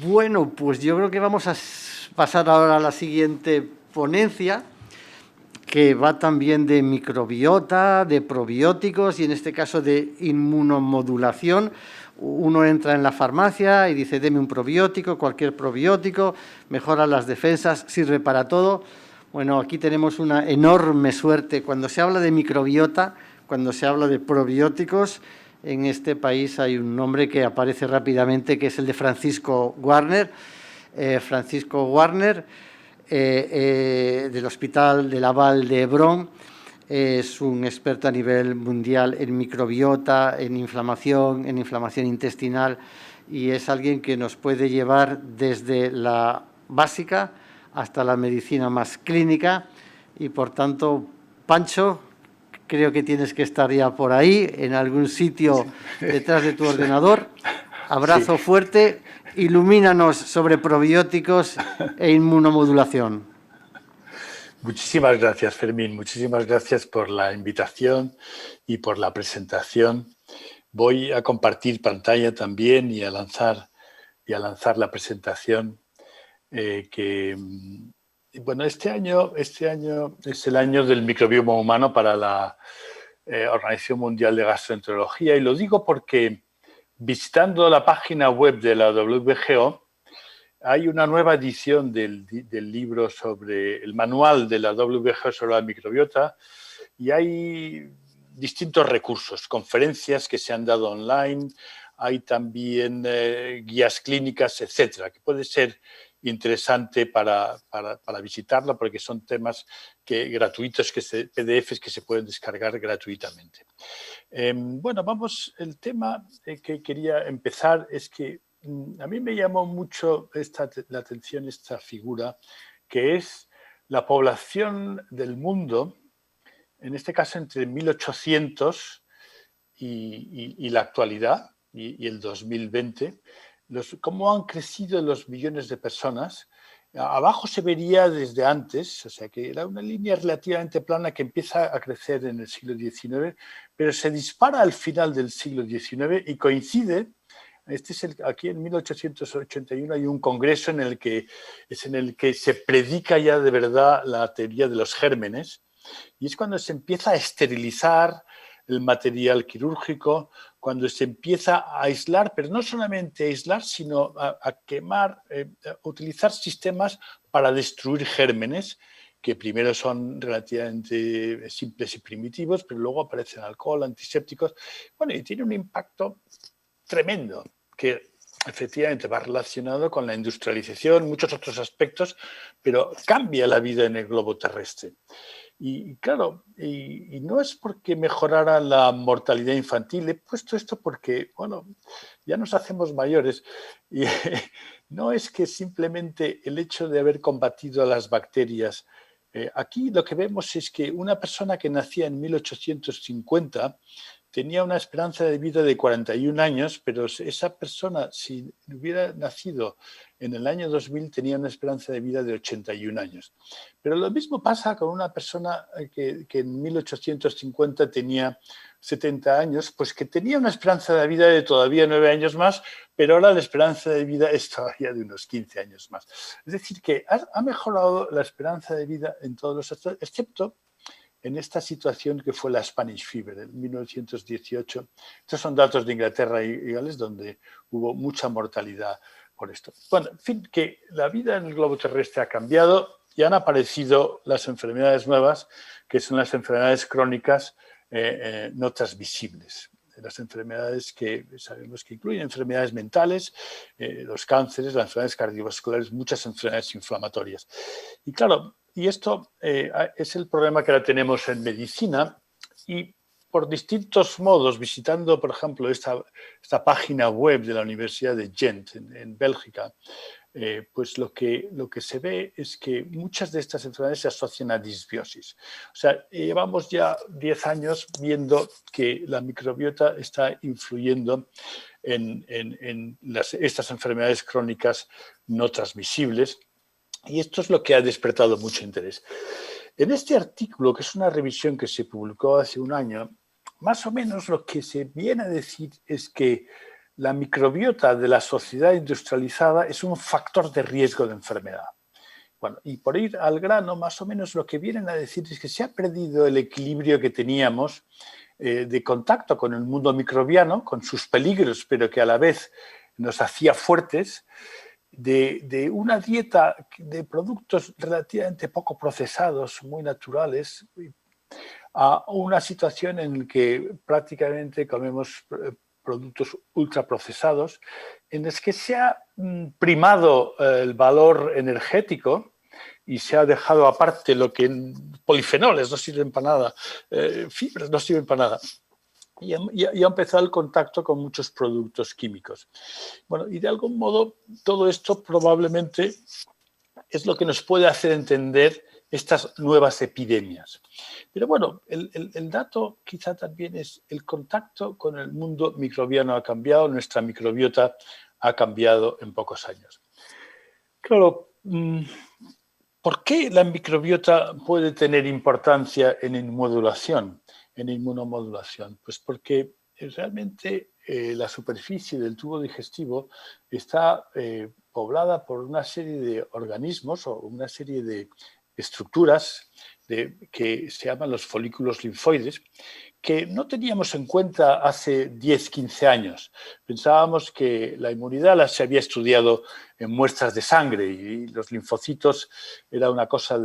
Bueno, pues yo creo que vamos a pasar ahora a la siguiente ponencia, que va también de microbiota, de probióticos y en este caso de inmunomodulación. Uno entra en la farmacia y dice, deme un probiótico, cualquier probiótico, mejora las defensas, sirve para todo. Bueno, aquí tenemos una enorme suerte. Cuando se habla de microbiota, cuando se habla de probióticos, en este país hay un nombre que aparece rápidamente, que es el de Francisco Warner. Francisco Warner, del Hospital de Laval de Hebrón, es un experto a nivel mundial en microbiota, en inflamación intestinal, y es alguien que nos puede llevar desde la básica hasta la medicina más clínica. Y por tanto, Pancho, creo que tienes que estar ya por ahí, en algún sitio detrás de tu ordenador. Sí. Abrazo fuerte, ilumínanos sobre probióticos e inmunomodulación. Muchísimas gracias, Fermín. Muchísimas gracias por la invitación y por la presentación. Voy a compartir pantalla también y a lanzar la presentación. Bueno, este año es el año del microbioma humano para la Organización Mundial de Gastroenterología, y lo digo porque visitando la página web de la WHO hay una nueva edición del libro sobre el manual de la WHO sobre la microbiota, y hay distintos recursos, conferencias que se han dado online, hay también guías clínicas, etcétera, que puede ser interesante para visitarla, porque son temas gratuitos, PDFs que se pueden descargar gratuitamente. Bueno, vamos, el tema que quería empezar es que a mí me llamó mucho la atención esta figura, que es la población del mundo, en este caso entre 1800 y la actualidad, y el 2020, cómo han crecido los millones de personas. Abajo se vería desde antes, o sea que era una línea relativamente plana que empieza a crecer en el siglo XIX, pero se dispara al final del siglo XIX y coincide. Aquí en 1881 hay un congreso en el que se predica ya de verdad la teoría de los gérmenes, y es cuando se empieza a esterilizar el material quirúrgico, cuando se empieza a aislar, pero no solamente a aislar, sino a quemar, a utilizar sistemas para destruir gérmenes, que primero son relativamente simples y primitivos, pero luego aparecen alcohol, antisépticos. Bueno, y tiene un impacto tremendo, que efectivamente va relacionado con la industrialización, muchos otros aspectos, pero cambia la vida en el globo terrestre. Y claro, y no es porque mejorara la mortalidad infantil, he puesto esto porque, bueno, ya nos hacemos mayores, y no es que simplemente el hecho de haber combatido a las bacterias. Aquí lo que vemos es que una persona que nacía en 1850 tenía una esperanza de vida de 41 años, pero esa persona, si hubiera nacido en el año 2000, tenía una esperanza de vida de 81 años. Pero lo mismo pasa con una persona que en 1850 tenía 70 años, pues que tenía una esperanza de vida de todavía 9 años más, pero ahora la esperanza de vida es todavía de unos 15 años más. Es decir, que ha mejorado la esperanza de vida en todos los aspectos, excepto en esta situación que fue la Spanish Fever en 1918. Estos son datos de Inglaterra y Gales, donde hubo mucha mortalidad por esto. Bueno, en fin, que la vida en el globo terrestre ha cambiado y han aparecido las enfermedades nuevas, que son las enfermedades crónicas no transmisibles. Las enfermedades que sabemos que incluyen enfermedades mentales, los cánceres, las enfermedades cardiovasculares, muchas enfermedades inflamatorias. Y claro, y esto es el problema que ahora tenemos en medicina, y por distintos modos, visitando, por ejemplo, esta página web de la Universidad de Gent en Bélgica, pues lo que se ve es que muchas de estas enfermedades se asocian a disbiosis. O sea, llevamos ya 10 años viendo que la microbiota está influyendo en estas enfermedades crónicas no transmisibles, y esto es lo que ha despertado mucho interés. En este artículo, que es una revisión que se publicó hace un año, más o menos lo que se viene a decir es que la microbiota de la sociedad industrializada es un factor de riesgo de enfermedad. Bueno, y por ir al grano, más o menos lo que vienen a decir es que se ha perdido el equilibrio que teníamos de contacto con el mundo microbiano, con sus peligros, pero que a la vez nos hacía fuertes, de una dieta de productos relativamente poco procesados, muy naturales, a una situación en la que prácticamente comemos productos ultraprocesados, en los que se ha primado el valor energético y se ha dejado aparte lo que polifenoles no sirven para nada, fibras no sirven para nada. Y ha empezado el contacto con muchos productos químicos. Bueno, y de algún modo todo esto probablemente es lo que nos puede hacer entender estas nuevas epidemias. Pero bueno, el dato quizá también es el contacto con el mundo microbiano ha cambiado, nuestra microbiota ha cambiado en pocos años. Claro, ¿por qué la microbiota puede tener importancia en inmunomodulación? Pues porque realmente la superficie del tubo digestivo está poblada por una serie de organismos o una serie de estructuras que se llaman los folículos linfoides, que no teníamos en cuenta hace 10, 15 años. Pensábamos que la inmunidad se había estudiado en muestras de sangre y los linfocitos era una cosa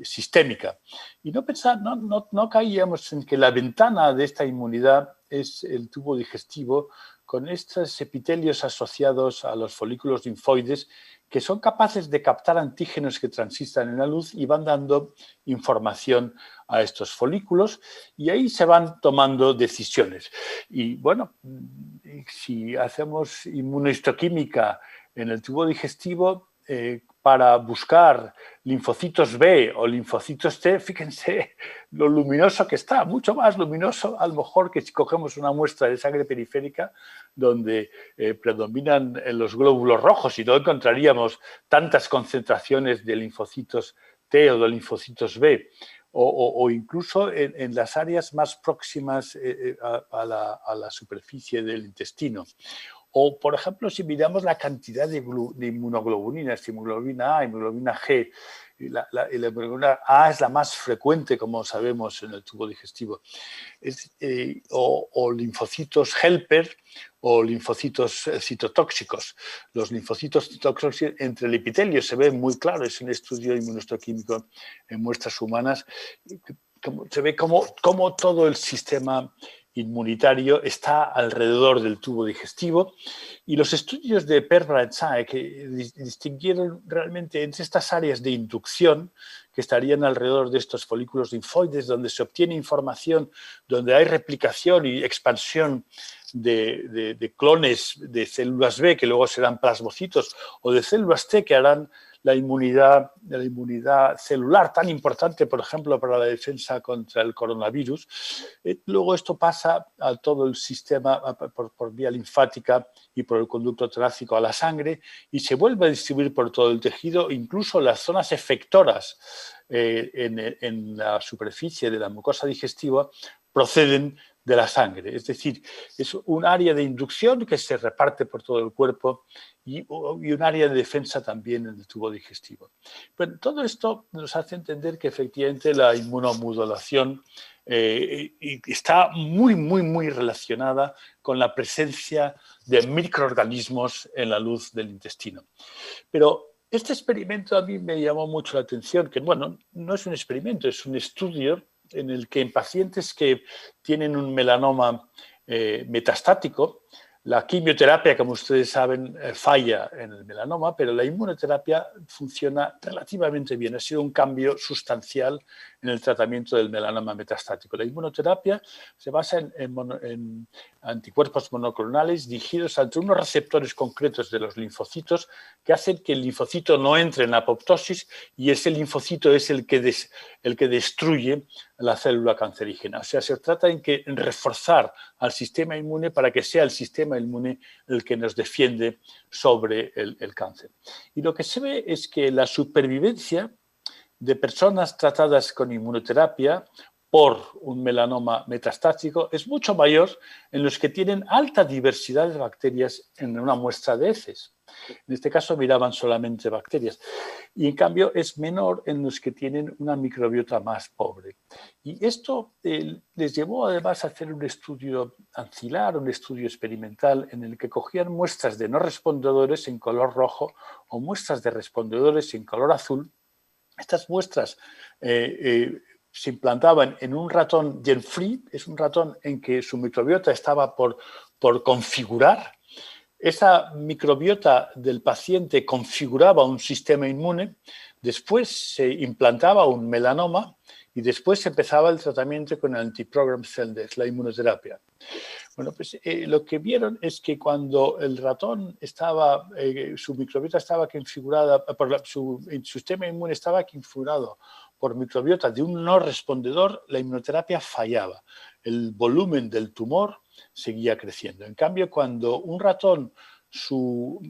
sistémica. Y no caíamos en que la ventana de esta inmunidad es el tubo digestivo con estos epitelios asociados a los folículos linfoides que son capaces de captar antígenos que transitan en la luz y van dando información a estos folículos y ahí se van tomando decisiones. Y bueno, si hacemos inmunohistoquímica en el tubo digestivo para buscar linfocitos B o linfocitos T, fíjense lo luminoso que está, mucho más luminoso a lo mejor que si cogemos una muestra de sangre periférica donde predominan los glóbulos rojos y no encontraríamos tantas concentraciones de linfocitos T o de linfocitos B. O incluso en las áreas más próximas a la superficie del intestino. O, por ejemplo, si miramos la cantidad de inmunoglobulinas, hemoglobina A, hemoglobina G, la hemoglobina A es la más frecuente, como sabemos, en el tubo digestivo, o linfocitos helper o linfocitos citotóxicos. Los linfocitos citotóxicos entre el epitelio se ve muy claro, es un estudio inmunohistoquímico en muestras humanas, se ve cómo todo el sistema inmunitario está alrededor del tubo digestivo y los estudios de Perra et al. Que distinguieron realmente entre estas áreas de inducción que estarían alrededor de estos folículos linfoides donde se obtiene información, donde hay replicación y expansión de clones de células B que luego serán plasmocitos o de células T que harán la inmunidad celular tan importante, por ejemplo, para la defensa contra el coronavirus. Luego esto pasa a todo el sistema por vía linfática y por el conducto torácico a la sangre y se vuelve a distribuir por todo el tejido, incluso las zonas efectoras en la superficie de la mucosa digestiva proceden de la sangre. Es decir, es un área de inducción que se reparte por todo el cuerpo y un área de defensa también en el tubo digestivo. Pero todo esto nos hace entender que efectivamente la inmunomodulación está muy, muy, muy relacionada con la presencia de microorganismos en la luz del intestino. Pero este experimento a mí me llamó mucho la atención, que bueno, no es un experimento, es un estudio en el que en pacientes que tienen un melanoma metastático, la quimioterapia, como ustedes saben, falla en el melanoma, pero la inmunoterapia funciona relativamente bien. Ha sido un cambio sustancial en el tratamiento del melanoma metastático. La inmunoterapia se basa en anticuerpos monoclonales dirigidos ante unos receptores concretos de los linfocitos que hacen que el linfocito no entre en apoptosis y ese linfocito es el que destruye la célula cancerígena. O sea, se trata en reforzar al sistema inmune para que sea el sistema inmune el que nos defiende sobre el cáncer. Y lo que se ve es que la supervivencia de personas tratadas con inmunoterapia por un melanoma metastásico es mucho mayor en los que tienen alta diversidad de bacterias en una muestra de heces. En este caso miraban solamente bacterias. Y en cambio es menor en los que tienen una microbiota más pobre. Y esto les llevó además a hacer un estudio ancilar, un estudio experimental en el que cogían muestras de no respondedores en color rojo o muestras de respondedores en color azul. Estas muestras se implantaban en un ratón gen-free, es un ratón en que su microbiota estaba por configurar. Esa microbiota del paciente configuraba un sistema inmune, después se implantaba un melanoma y después se empezaba el tratamiento con el antiprogram cell death, la inmunoterapia. Bueno, pues lo que vieron es que cuando el ratón estaba, su microbiota estaba configurada, su sistema inmune estaba configurado por microbiota de un no respondedor, la inmunoterapia fallaba. El volumen del tumor seguía creciendo. En cambio, cuando un ratón, su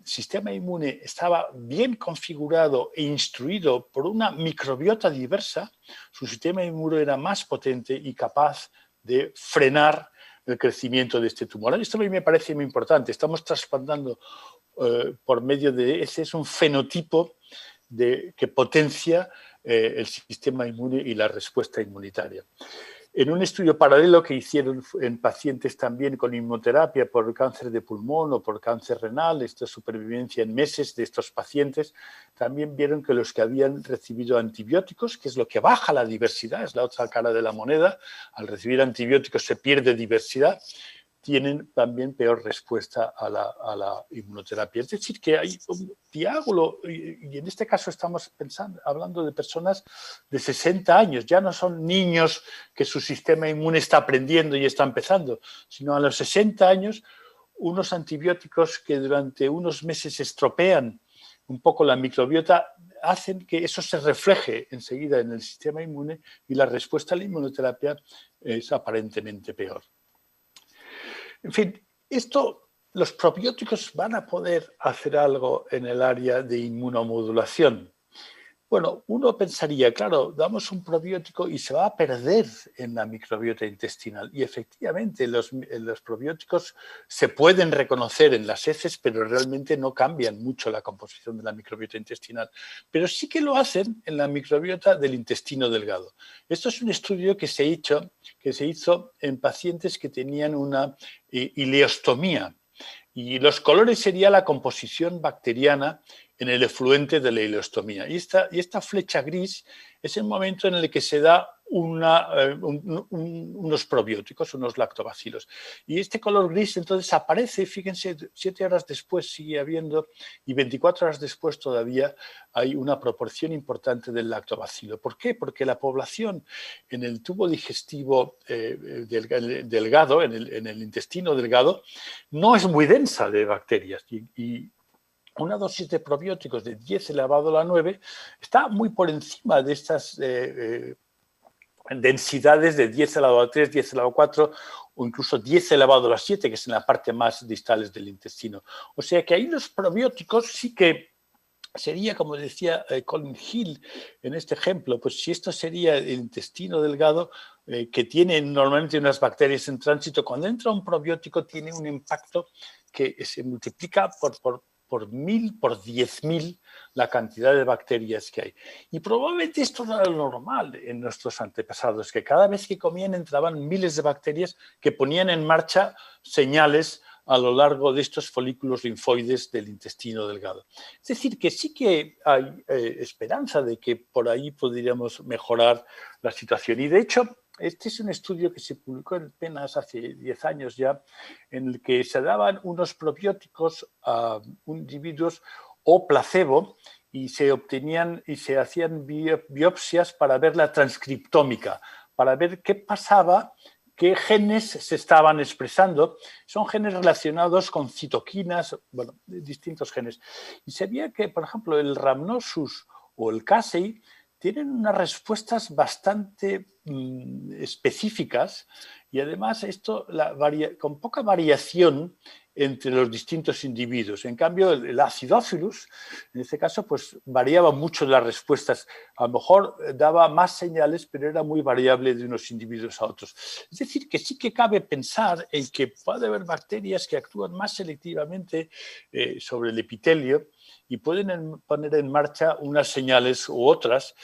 sistema inmune estaba bien configurado e instruido por una microbiota diversa, su sistema inmune era más potente y capaz de frenar el crecimiento de este tumor. Esto a mí me parece muy importante. Estamos trasplantando por medio de ese, es un fenotipo que potencia el sistema inmune y la respuesta inmunitaria. En un estudio paralelo que hicieron en pacientes también con inmunoterapia por cáncer de pulmón o por cáncer renal, esta supervivencia en meses de estos pacientes, también vieron que los que habían recibido antibióticos, que es lo que baja la diversidad, es la otra cara de la moneda, al recibir antibióticos se pierde diversidad, tienen también peor respuesta a la inmunoterapia. Es decir, que hay un diálogo, y en este caso estamos hablando de personas de 60 años, ya no son niños que su sistema inmune está aprendiendo y está empezando, sino a los 60 años unos antibióticos que durante unos meses estropean un poco la microbiota hacen que eso se refleje enseguida en el sistema inmune y la respuesta a la inmunoterapia es aparentemente peor. En fin, los probióticos van a poder hacer algo en el área de inmunomodulación. Bueno, uno pensaría, claro, damos un probiótico y se va a perder en la microbiota intestinal. Y efectivamente, los probióticos se pueden reconocer en las heces, pero realmente no cambian mucho la composición de la microbiota intestinal. Pero sí que lo hacen en la microbiota del intestino delgado. Esto es un estudio que se hizo en pacientes que tenían una ileostomía. Y los colores sería la composición bacteriana en el efluente de la ileostomía. Y esta flecha gris es el momento en el que se da unos probióticos, unos lactobacilos. Y este color gris entonces aparece, fíjense, 7 horas después sigue habiendo y 24 horas después todavía hay una proporción importante del lactobacilo. ¿Por qué? Porque la población en el tubo digestivo delgado, en el intestino delgado, no es muy densa de bacterias y una dosis de probióticos de 10 elevado a la 9 está muy por encima de estas densidades de 10 elevado a 3, 10 elevado a 4 o incluso 10 elevado a la 7, que es en la parte más distales del intestino. O sea que ahí los probióticos sí que sería, como decía Colin Hill en este ejemplo, pues si esto sería el intestino delgado, que tiene normalmente unas bacterias en tránsito, cuando entra un probiótico tiene un impacto que se multiplica por 1000, por 10.000 la cantidad de bacterias que hay. Y probablemente esto no era lo normal en nuestros antepasados, que cada vez que comían entraban miles de bacterias que ponían en marcha señales a lo largo de estos folículos linfoides del intestino delgado. Es decir, que sí que hay esperanza de que por ahí podríamos mejorar la situación. Y de hecho, este es un estudio que se publicó apenas hace 10 años ya, en el que se daban unos probióticos a individuos o placebo y se obtenían y se hacían biopsias para ver la transcriptómica, para ver qué pasaba, qué genes se estaban expresando. Son genes relacionados con citoquinas, bueno, distintos genes. Y se veía que, por ejemplo, el Rhamnosus o el Casei tienen unas respuestas bastante específicas y además esto con poca variación entre los distintos individuos. En cambio, el Acidophilus, en este caso, pues variaba mucho las respuestas. A lo mejor daba más señales, pero era muy variable de unos individuos a otros. Es decir, que sí que cabe pensar en que puede haber bacterias que actúan más selectivamente sobre el epitelio y pueden poner en marcha unas señales u otras.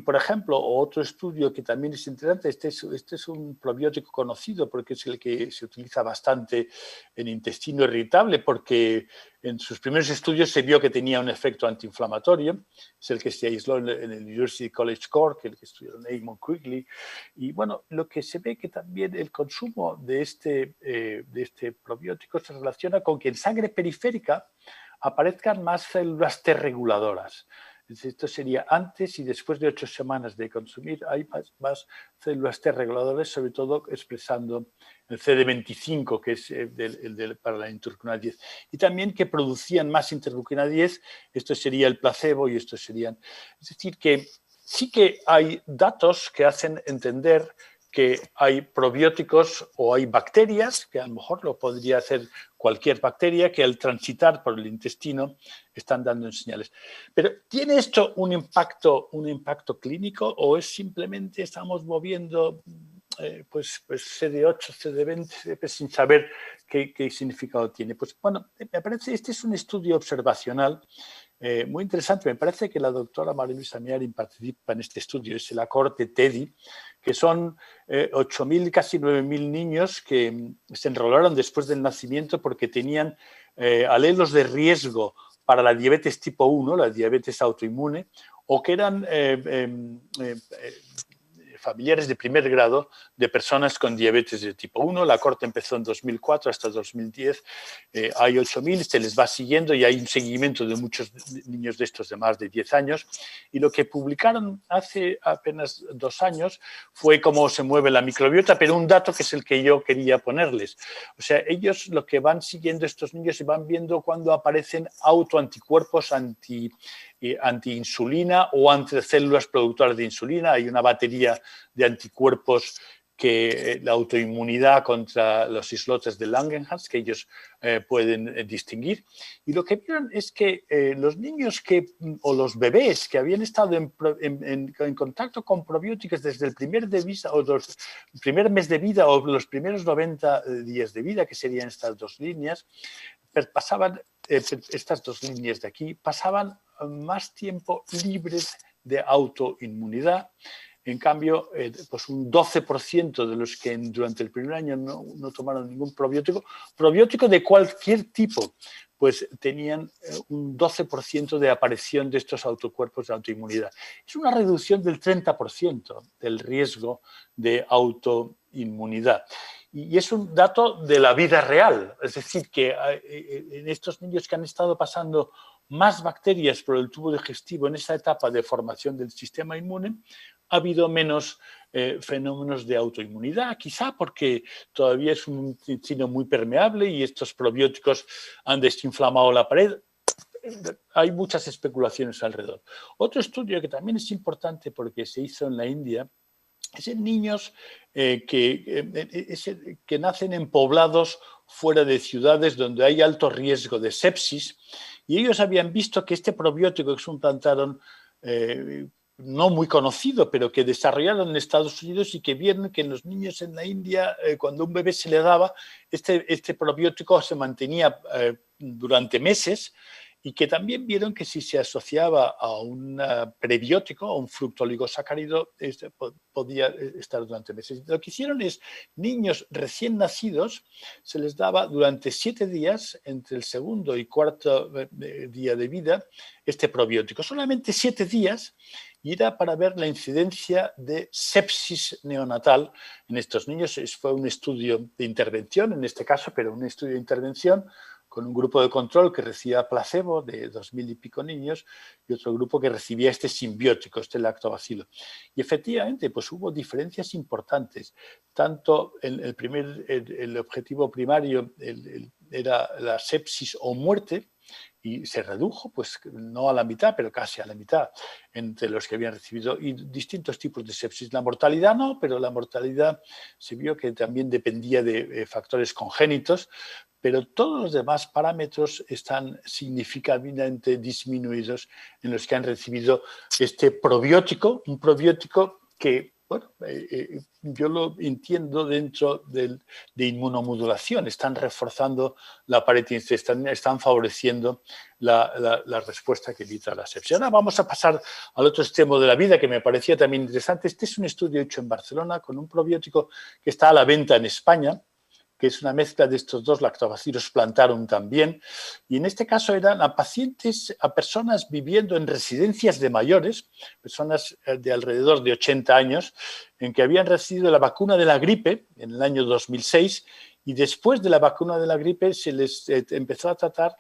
Por ejemplo, otro estudio que también es interesante, este es un probiótico conocido porque es el que se utiliza bastante en intestino irritable, porque en sus primeros estudios se vio que tenía un efecto antiinflamatorio, es el que se aisló en el University College Cork, el que estudiaron Eamon Quigley. Y bueno, lo que se ve que también el consumo de este probiótico se relaciona con que en sangre periférica aparezcan más células T reguladoras. Esto sería antes y después de 8 semanas de consumir. Hay más células T reguladoras, sobre todo expresando el CD25, que es para la interleucina 10. Y también que producían más interleucina 10. Esto sería el placebo y esto serían... Es decir, que sí que hay datos que hacen entender que hay probióticos o hay bacterias, que a lo mejor lo podría hacer cualquier bacteria, que al transitar por el intestino están dando señales. Pero ¿tiene esto un impacto clínico o es simplemente estamos moviendo pues CD8, CD20 sin saber qué significado tiene? Pues bueno, me parece este es un estudio observacional muy interesante. Me parece que la doctora María Luisa Miarin participa en este estudio, es la cohorte TEDI, que son 8.000, casi 9.000 niños que se enrolaron después del nacimiento porque tenían alelos de riesgo para la diabetes tipo 1, la diabetes autoinmune, o que eran familiares de primer grado de personas con diabetes de tipo 1. La cohorte empezó en 2004 hasta 2010. Hay 8.000, se les va siguiendo y hay un seguimiento de muchos niños de estos de más de 10 años. Y lo que publicaron hace apenas 2 años fue cómo se mueve la microbiota, pero un dato que es el que yo quería ponerles. O sea, ellos lo que van siguiendo estos niños y van viendo cuando aparecen autoanticuerpos anti-insulina o anticélulas productoras de insulina. Hay una batería de anticuerpos que la autoinmunidad contra los islotes de Langerhans, que ellos pueden distinguir. Y lo que vieron es que los niños o los bebés que habían estado en contacto con probióticos desde el primer mes de vida o los primeros 90 días de vida, que serían estas dos líneas, pasaban, estas dos líneas de aquí, pasaban más tiempo libres de autoinmunidad. En cambio, pues un 12% de los que durante el primer año no tomaron ningún probiótico de cualquier tipo, pues tenían un 12% de aparición de estos autocuerpos de autoinmunidad. Es una reducción del 30% del riesgo de autoinmunidad. Y es un dato de la vida real, es decir, que en estos niños que han estado pasando más bacterias por el tubo digestivo en esa etapa de formación del sistema inmune, ha habido menos fenómenos de autoinmunidad, quizá porque todavía es un intestino muy permeable y estos probióticos han desinflamado la pared. Hay muchas especulaciones alrededor. Otro estudio que también es importante porque se hizo en la India es en niños que nacen en poblados fuera de ciudades donde hay alto riesgo de sepsis, y ellos habían visto que este probiótico que implantaron no muy conocido, pero que desarrollaron en Estados Unidos y que vieron que en los niños en la India, cuando un bebé se le daba, este probiótico se mantenía durante meses, y que también vieron que si se asociaba a un prebiótico, a un fructooligosacárido, podía estar durante meses. Lo que hicieron es, niños recién nacidos, se les daba durante 7 días, entre el segundo y cuarto día de vida, este probiótico. Solamente 7 días, y era para ver la incidencia de sepsis neonatal en estos niños. Fue un estudio de intervención, en este caso, pero un estudio de intervención con un grupo de control que recibía placebo de 2.000 y pico niños y otro grupo que recibía este simbiótico, este lactobacilo. Y efectivamente, pues hubo diferencias importantes. Tanto el objetivo primario era la sepsis o muerte, y se redujo, pues no a la mitad, pero casi a la mitad, entre los que habían recibido y distintos tipos de sepsis. La mortalidad no, pero la mortalidad se vio que también dependía de factores congénitos, pero todos los demás parámetros están significativamente disminuidos en los que han recibido este probiótico, un probiótico que, bueno, yo lo entiendo dentro de inmunomodulación, están reforzando la pared, están favoreciendo la respuesta que evita la sepsis. Ahora vamos a pasar al otro extremo de la vida que me parecía también interesante. Este es un estudio hecho en Barcelona con un probiótico que está a la venta en España, que es una mezcla de estos dos Lactobacillus plantarum también, y en este caso eran a pacientes, a personas viviendo en residencias de mayores, personas de alrededor de 80 años, en que habían recibido la vacuna de la gripe en el año 2006, y después de la vacuna de la gripe se les empezó a tratar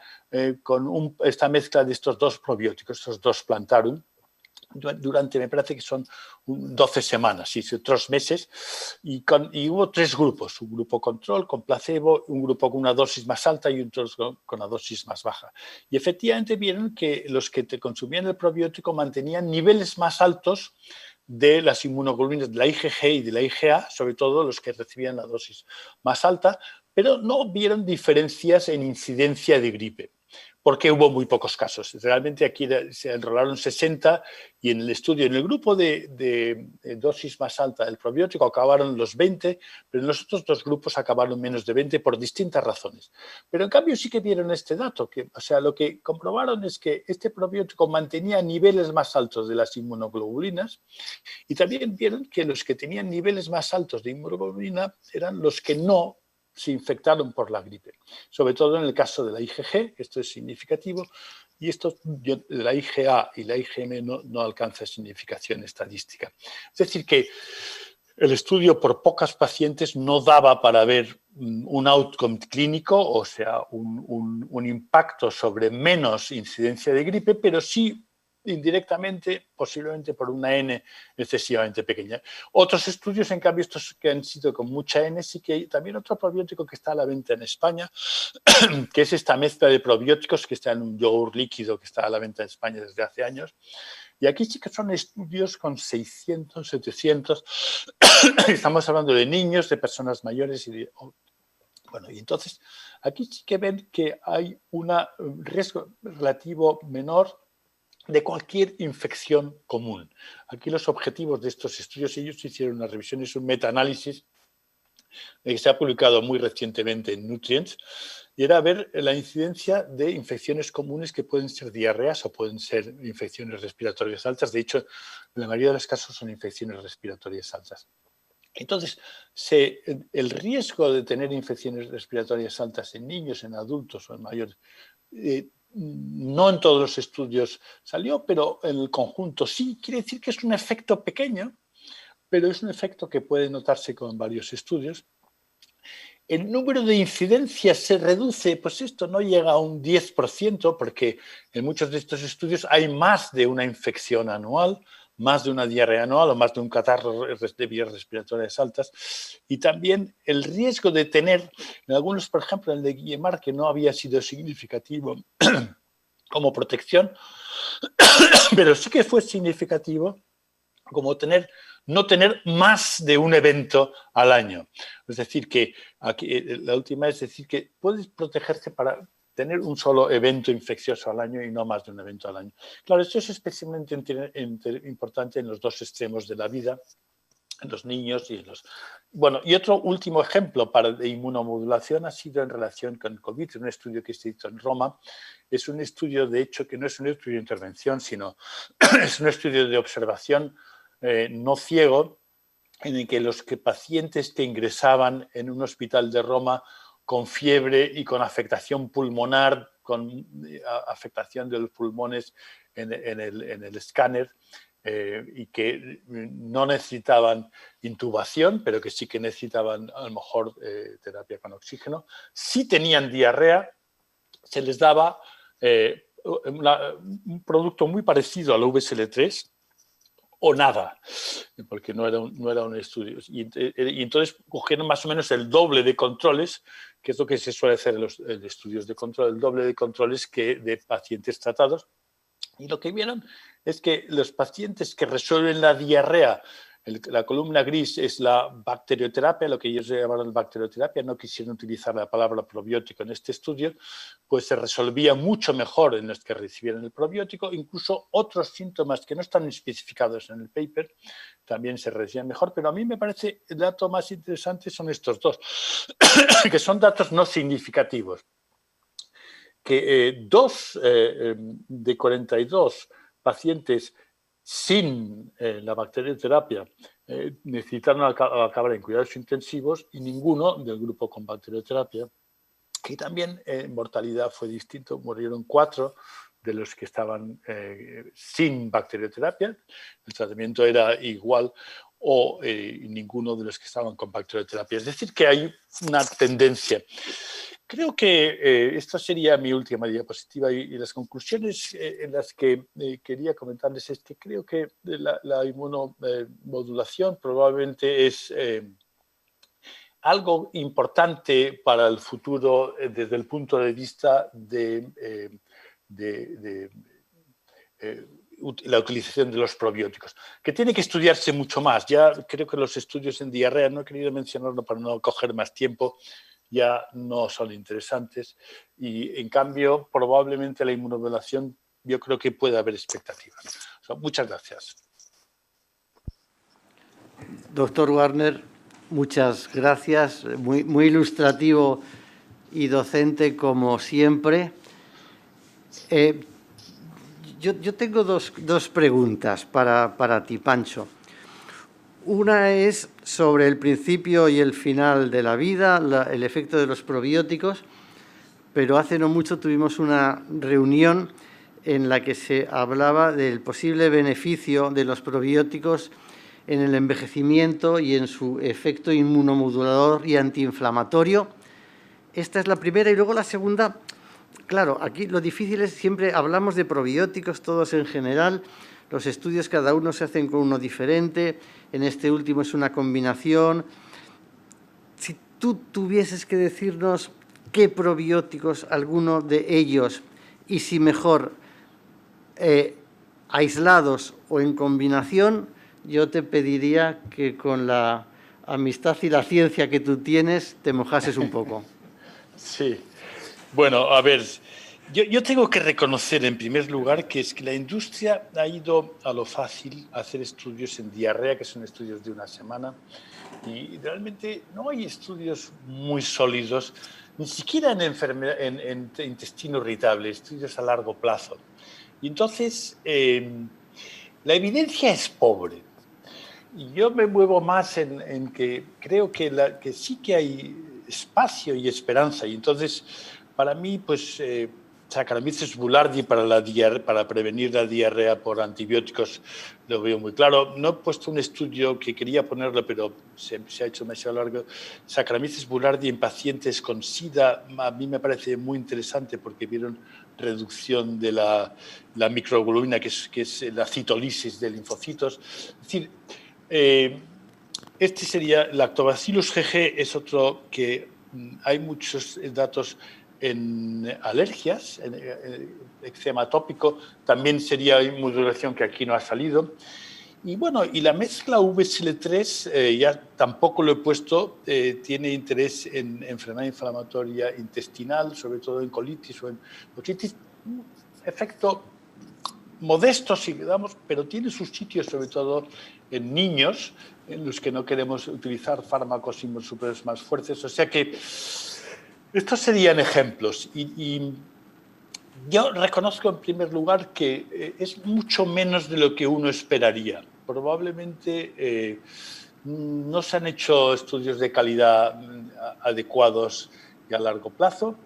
con esta mezcla de estos dos probióticos, estos dos plantarum, durante, me parece que son 12 semanas, y otros meses, y hubo 3 grupos, un grupo control con placebo, un grupo con una dosis más alta y otros con una dosis más baja. Y efectivamente vieron que los que te consumían el probiótico mantenían niveles más altos de las inmunoglobulinas de la IgG y de la IgA, sobre todo los que recibían la dosis más alta, pero no vieron diferencias en incidencia de gripe, porque hubo muy pocos casos. Realmente aquí se enrolaron 60 y en el estudio, en el grupo de dosis más alta del probiótico acabaron los 20, pero en los otros dos grupos acabaron menos de 20 por distintas razones. Pero en cambio sí que vieron este dato, o sea, lo que comprobaron es que este probiótico mantenía niveles más altos de las inmunoglobulinas, y también vieron que los que tenían niveles más altos de inmunoglobulina eran los que no se infectaron por la gripe, sobre todo en el caso de la IgG, esto es significativo, y esto de la IgA y la IgM no alcanza significación estadística. Es decir, que el estudio por pocas pacientes no daba para ver un outcome clínico, o sea, un impacto sobre menos incidencia de gripe, pero sí indirectamente, posiblemente por una N excesivamente pequeña. Otros estudios, en cambio, estos que han sido con mucha N, sí que hay también otro probiótico que está a la venta en España, que es esta mezcla de probióticos que está en un yogur líquido que está a la venta en España desde hace años. Y aquí sí que son estudios con 600, 700, estamos hablando de niños, de personas mayores y bueno, y entonces aquí sí que ven que hay un riesgo relativo menor de cualquier infección común. Aquí los objetivos de estos estudios, ellos hicieron una revisión, es un metaanálisis que se ha publicado muy recientemente en Nutrients, y era ver la incidencia de infecciones comunes que pueden ser diarreas o pueden ser infecciones respiratorias altas. De hecho, en la mayoría de los casos son infecciones respiratorias altas. Entonces, el riesgo de tener infecciones respiratorias altas en niños, en adultos o en mayores, no en todos los estudios salió, pero en el conjunto sí. Quiere decir que es un efecto pequeño, pero es un efecto que puede notarse con varios estudios. El número de incidencias se reduce, pues esto no llega a un 10%, porque en muchos de estos estudios hay más de una infección anual, más de una diarrea anual o más de un catarro de vías respiratorias altas. Y también el riesgo de tener, en algunos, por ejemplo, en el de Guillemard, que no había sido significativo como protección, pero sí que fue significativo como no tener más de un evento al año. Es decir, que aquí, la última es decir que puedes protegerse para tener un solo evento infeccioso al año y no más de un evento al año. Claro, esto es especialmente importante en los dos extremos de la vida, en los niños y en los... Bueno, y otro último ejemplo de inmunomodulación ha sido en relación con COVID, un estudio que se hizo en Roma. Es un estudio, de hecho, que no es un estudio de intervención, sino es un estudio de observación no ciego, en el que los pacientes que ingresaban en un hospital de Roma con fiebre y con afectación pulmonar, con afectación de los pulmones en el escáner, y que no necesitaban intubación, pero que sí que necesitaban a lo mejor terapia con oxígeno, si tenían diarrea, se les daba un producto muy parecido al VSL3, o nada, porque no era un estudio. Y entonces cogieron más o menos el doble de controles, que es lo que se suele hacer en los estudios de control, el doble de controles que de pacientes tratados. Y lo que vieron es que los pacientes que resuelven la diarrea, la columna gris es la bacterioterapia, lo que ellos llamaron bacterioterapia, no quisieron utilizar la palabra probiótico en este estudio, pues se resolvía mucho mejor en los que recibieron el probiótico, incluso otros síntomas que no están especificados en el paper también se resolvían mejor, pero a mí me parece el dato más interesante son estos dos, que son datos no significativos. Que 2 de 42 pacientes sin la bacterioterapia necesitaron acabar en cuidados intensivos y ninguno del grupo con bacterioterapia. Y también en mortalidad fue distinto, murieron 4 de los que estaban sin bacterioterapia, el tratamiento era igual, o ninguno de los que estaban con bacterioterapia. Es decir, que hay una tendencia. Creo que esta sería mi última diapositiva y las conclusiones en las que quería comentarles es que creo que la inmunomodulación probablemente es algo importante para el futuro desde el punto de vista de la utilización de los probióticos, que tiene que estudiarse mucho más. Ya creo que los estudios en diarrea, no he querido mencionarlo para no coger más tiempo, ya no son interesantes y, en cambio, probablemente la inmunomodulación yo creo que puede haber expectativas. Muchas gracias. Doctor Warner, muchas gracias. Muy ilustrativo y docente como siempre. Yo tengo dos preguntas para ti, Pancho. Una es sobre el principio y el final de la vida, el efecto de los probióticos, pero hace no mucho tuvimos una reunión en la que se hablaba del posible beneficio de los probióticos en el envejecimiento y en su efecto inmunomodulador y antiinflamatorio. Esta es la primera. Y luego la segunda, claro, aquí lo difícil es siempre hablamos de probióticos todos en general, los estudios cada uno se hacen con uno diferente, en este último es una combinación. Si tú tuvieses que decirnos qué probióticos, alguno de ellos, y si mejor aislados o en combinación, yo te pediría que con la amistad y la ciencia que tú tienes te mojases un poco. Sí. Bueno, a ver, yo tengo que reconocer en primer lugar que es que la industria ha ido a lo fácil a hacer estudios en diarrea, que son estudios de una semana, y realmente no hay estudios muy sólidos, ni siquiera en intestino irritable, estudios a largo plazo. Y entonces, la evidencia es pobre. Y yo me muevo más en que creo que sí que hay espacio y esperanza. Y entonces, para mí, pues, Saccharomyces boulardii para prevenir la diarrea por antibióticos lo veo muy claro. No he puesto un estudio que quería ponerlo, pero se ha hecho demasiado largo. Saccharomyces boulardii en pacientes con SIDA a mí me parece muy interesante porque vieron reducción de la microglobulina, que es la citolisis de linfocitos. Es decir, este sería Lactobacillus GG, es otro que hay muchos datos en alergias, en eczema atópico, también sería inmunomodulación que aquí no ha salido. Y bueno, y la mezcla VSL3, ya tampoco lo he puesto, tiene interés en enfermedad inflamatoria intestinal, sobre todo en colitis o en otitis, efecto modesto, si damos, pero tiene sus sitios, sobre todo en niños, en los que no queremos utilizar fármacos inmunosupresores más fuertes. O sea que estos serían ejemplos. Y yo reconozco en primer lugar que es mucho menos de lo que uno esperaría. Probablemente no se han hecho estudios de calidad adecuados y a largo plazo,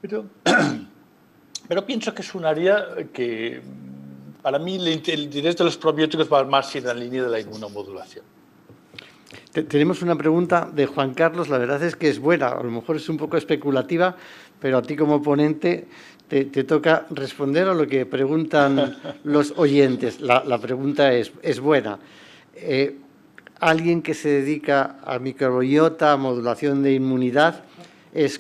pero pienso que es un área que, para mí, el interés de los probióticos va más en la línea de la inmunomodulación. Tenemos una pregunta de Juan Carlos, la verdad es que es buena, a lo mejor es un poco especulativa, pero a ti como ponente te toca responder a lo que preguntan los oyentes. La pregunta es buena. Alguien que se dedica a microbiota, a modulación de inmunidad,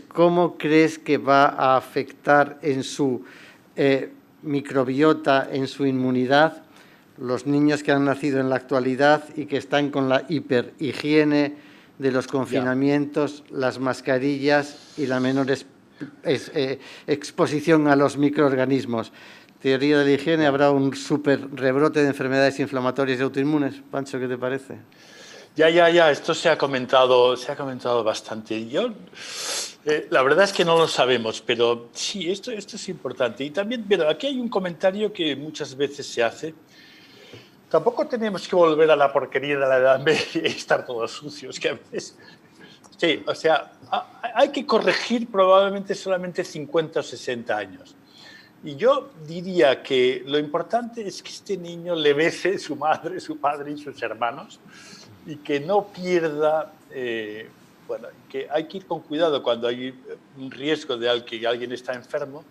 ¿cómo crees que va a afectar en su microbiota, en su inmunidad, los niños que han nacido en la actualidad y que están con la hiperhigiene de los confinamientos, las mascarillas y la menor exposición a los microorganismos? Teoría de la higiene, ¿habrá un súper rebrote de enfermedades inflamatorias y autoinmunes? Pancho, ¿qué te parece? Ya, esto se ha comentado bastante. La verdad es que no lo sabemos, pero sí, esto es importante. Y también, pero aquí hay un comentario que muchas veces se hace. Tampoco tenemos que volver a la porquería de la Edad Media y estar todos sucios, que a veces... Sí, o sea, hay que corregir probablemente solamente 50 o 60 años. Y yo diría que lo importante es que este niño le bese su madre, su padre y sus hermanos y que no pierda, que hay que ir con cuidado cuando hay un riesgo de que alguien está enfermo,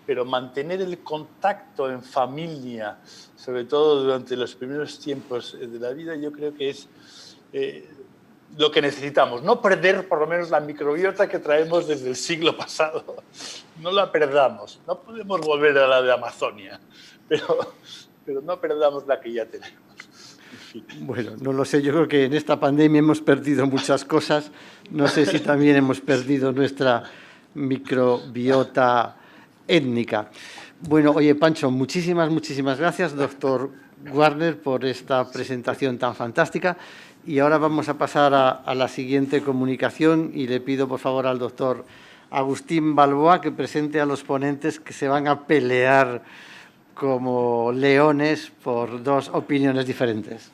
pero mantener el contacto en familia, sobre todo durante los primeros tiempos de la vida, yo creo que es lo que necesitamos. No perder por lo menos la microbiota que traemos desde el siglo pasado. No la perdamos. No podemos volver a la de Amazonia, pero no perdamos la que ya tenemos. En fin. Bueno, no lo sé. Yo creo que en esta pandemia hemos perdido muchas cosas. No sé si también hemos perdido nuestra microbiota étnica. Bueno, oye, Pancho, muchísimas gracias, doctor Warner, por esta presentación tan fantástica. Y ahora vamos a pasar a la siguiente comunicación y le pido, por favor, al doctor Agustín Balboa que presente a los ponentes que se van a pelear como leones por dos opiniones diferentes.